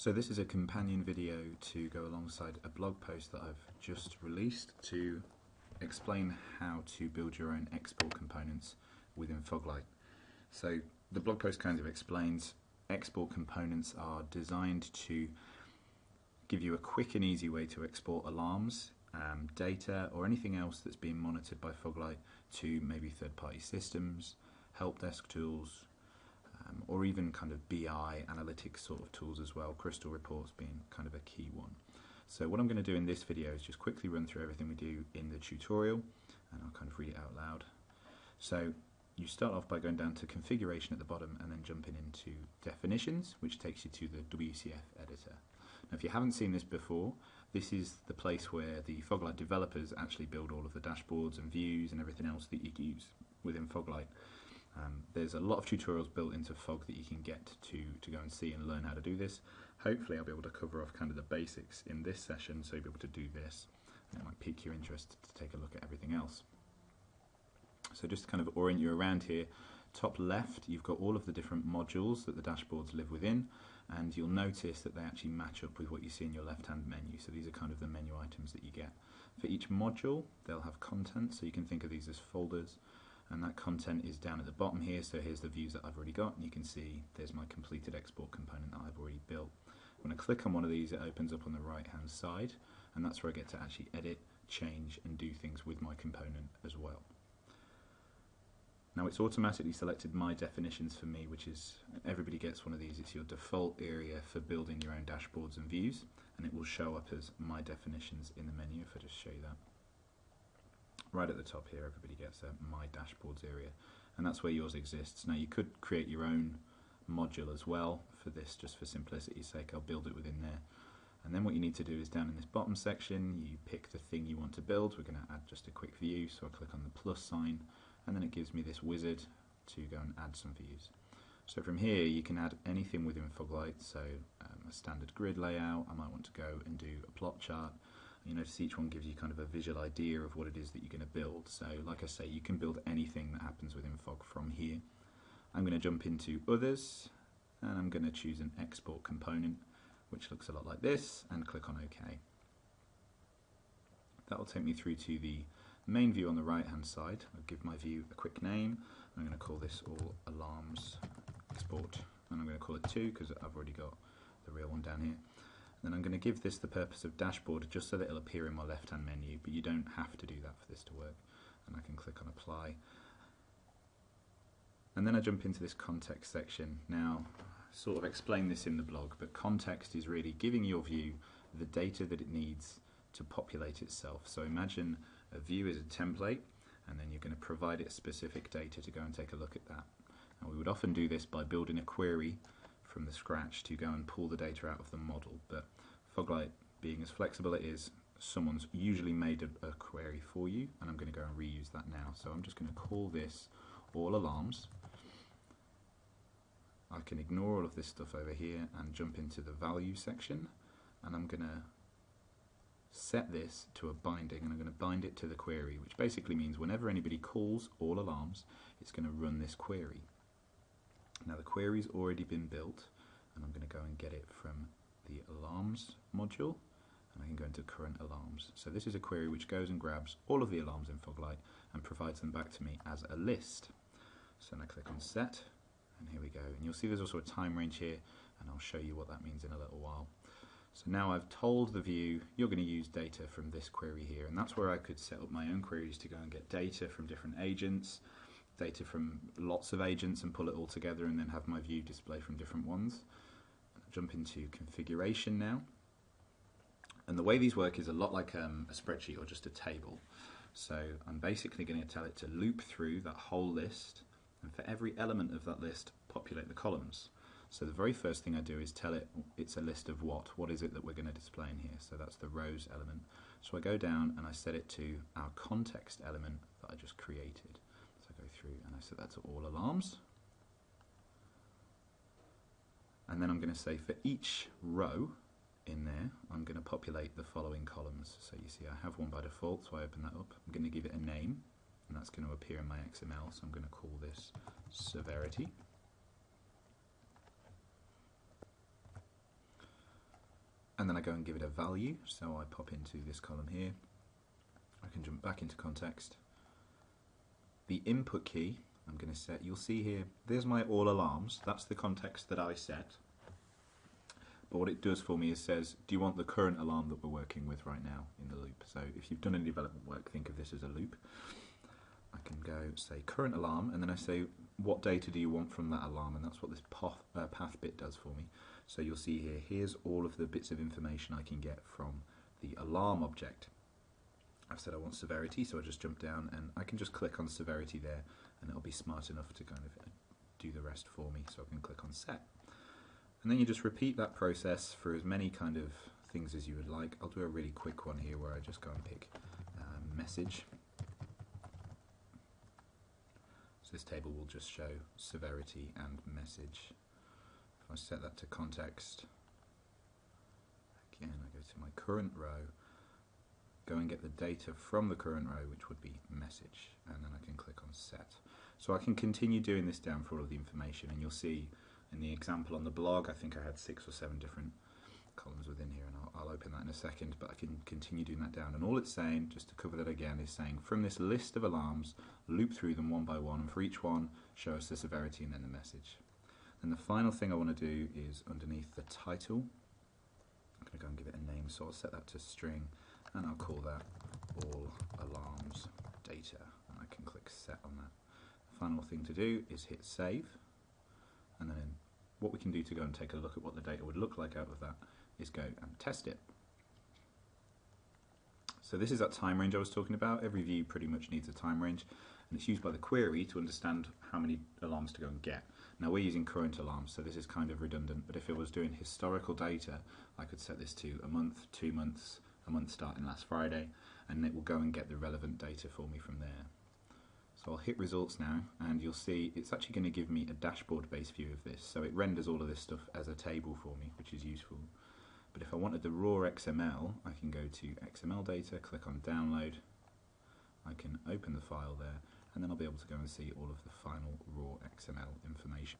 So this is a companion video to go alongside a blog post that I've just released to explain how to build your own export components within Foglight. So the blog post kind of explains export components are designed to give you a quick and easy way to export alarms, data or anything else that's being monitored by Foglight to maybe third-party systems, help desk tools, or even kind of BI analytics sort of tools as well, crystal reports being kind of a key one. So what I'm going to do in this video is just quickly run through everything we do in the tutorial, and I'll kind of read it out loud. So you start off by going down to configuration at the bottom and then jumping into definitions, which takes you to the WCF editor. Now if you haven't seen this before, this is the place where the Foglight developers actually build all of the dashboards and views and everything else that you can use within Foglight. There's a lot of tutorials built into Fog that you can get to go and see and learn how to do this. Hopefully I'll be able to cover off kind of the basics in this session so you'll be able to do this, and it might pique your interest to take a look at everything else. So just to kind of orient you around here, top left you've got all of the different modules that the dashboards live within, and you'll notice that they actually match up with what you see in your left hand menu. So these are kind of the menu items that you get. For each module they'll have content, so you can think of these as folders, and that content is down at the bottom here. So here's the views that I've already got, and you can see there's my completed export component that I've already built. When I click on one of these, it opens up on the right hand side, and that's where I get to actually edit, change and do things with my component as well. Now it's automatically selected my definitions for me, which is, everybody gets one of these. It's your default area for building your own dashboards and views, and it will show up as my definitions in the menu. If I just show you that. Right at the top here, everybody gets a My Dashboards area, and that's where yours exists. Now you could create your own module as well for this, just for simplicity's sake. I'll build it within there. And then what you need to do is down in this bottom section, you pick the thing you want to build. We're going to add just a quick view, so I click on the plus sign, and then it gives me this wizard to go and add some views. So from here you can add anything within Foglight, so a standard grid layout. I might want to go and do a plot chart. You notice each one gives you kind of a visual idea of what it is that you're going to build. So like I say, you can build anything that happens within Fog from here. I'm going to jump into others, and I'm going to choose an export component, which looks a lot like this, and click on OK. That will take me through to the main view on the right hand side. I'll give my view a quick name. I'm going to call this all alarms export, and I'm going to call it 2 because I've already got the real one down here. Then I'm going to give this the purpose of dashboard, just so that it'll appear in my left hand menu, but you don't have to do that for this to work. And I can click on apply. And then I jump into this context section. Now, I sort of explain this in the blog, but context is really giving your view the data that it needs to populate itself. So imagine a view is a template, and then you're going to provide it specific data to go and take a look at that. Now we would often do this by building a query from the scratch to go and pull the data out of the model, but Foglight, being as flexible it is, someone's usually made a query for you, and I'm going to go and reuse that now. So I'm just going to call this all alarms. I can ignore all of this stuff over here and jump into the value section, and I'm going to set this to a binding, and I'm going to bind it to the query, which basically means whenever anybody calls all alarms, it's going to run this query. Now the query's already been built, and I'm going to go and get it from the alarms module, and I can go into current alarms. So this is a query which goes and grabs all of the alarms in Foglight and provides them back to me as a list. So then I click on set, and here we go. And you'll see there's also a time range here, and I'll show you what that means in a little while. So now I've told the view you're going to use data from this query here, and that's where I could set up my own queries to go and get data from different agents, data from lots of agents, and pull it all together and then have my view display from different ones. I'll jump into configuration now, and the way these work is a lot like a spreadsheet or just a table. So I'm basically going to tell it to loop through that whole list, and for every element of that list populate the columns. So the very first thing I do is tell it it's a list of what is it that we're going to display in here. So that's the rows element. So I go down and I set it to our context element that I just created. Go through and I set that to all alarms, and then I'm going to say for each row in there I'm going to populate the following columns. So you see I have one by default, so I open that up. I'm going to give it a name, and that's going to appear in my XML, so I'm going to call this severity. I go and give it a value, so I pop into this column here. I can jump back into context. The input key I'm going to set, you'll see here, there's my all alarms. That's the context that I set. But what it does for me is says, do you want the current alarm that we're working with right now in the loop? So if you've done any development work, think of this as a loop. I can go say current alarm, and then I say what data do you want from that alarm, and that's what this path bit does for me. So you'll see here, here's all of the bits of information I can get from the alarm object. I've said I want severity, so I just jump down and I can just click on severity there, and it'll be smart enough to kind of do the rest for me. So I can click on set. And then you just repeat that process for as many kind of things as you would like. I'll do a really quick one here where I just go and pick message. So this table will just show severity and message. If I set that to context, again I go to my current row, go and get the data from the current row, which would be message, and then I can click on set. So I can continue doing this down for all of the information, and you'll see in the example on the blog, I think I had 6 or 7 different columns within here, and I'll open that in a second, but I can continue doing that down. And all it's saying, just to cover that again, is saying from this list of alarms, loop through them one by one, and for each one, show us the severity and then the message. Then the final thing I want to do is underneath the title, I'm going to go and give it a name, so I'll set that to string, and I'll call that all alarms data, and I can click set on that. The final thing to do is hit save, and then what we can do to go and take a look at what the data would look like out of that is go and test it. So this is that time range I was talking about. Every view pretty much needs a time range, and it's used by the query to understand how many alarms to go and get. Now we're using current alarms, so this is kind of redundant, but if it was doing historical data, I could set this to a month, 2 months, a month starting last Friday, and it will go and get the relevant data for me from there. So I'll hit results now, and you'll see it's actually going to give me a dashboard-based view of this. So it renders all of this stuff as a table for me, which is useful. But if I wanted the raw XML, I can go to XML data, click on download, I can open the file there, and then I'll be able to go and see all of the final raw XML information.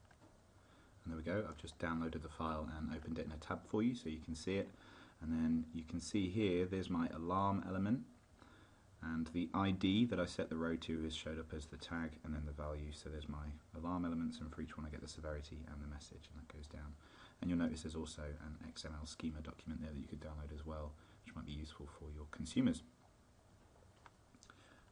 And there we go, I've just downloaded the file and opened it in a tab for you so you can see it. And then you can see here, there's my alarm element, and the ID that I set the row to is showed up as the tag, and then the value. So there's my alarm elements, and for each one I get the severity and the message, and that goes down. And you'll notice there's also an XML schema document there that you could download as well, which might be useful for your consumers.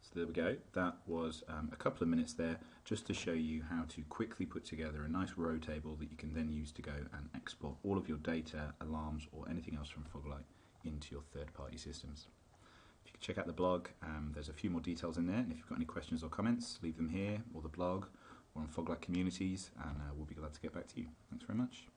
So there we go, that was a couple of minutes there just to show you how to quickly put together a nice row table that you can then use to go and export all of your data, alarms, or anything else from Foglight into your third-party systems. If you can check out the blog, there's a few more details in there, and if you've got any questions or comments, leave them here, or the blog, or on Foglight communities, and we'll be glad to get back to you. Thanks very much.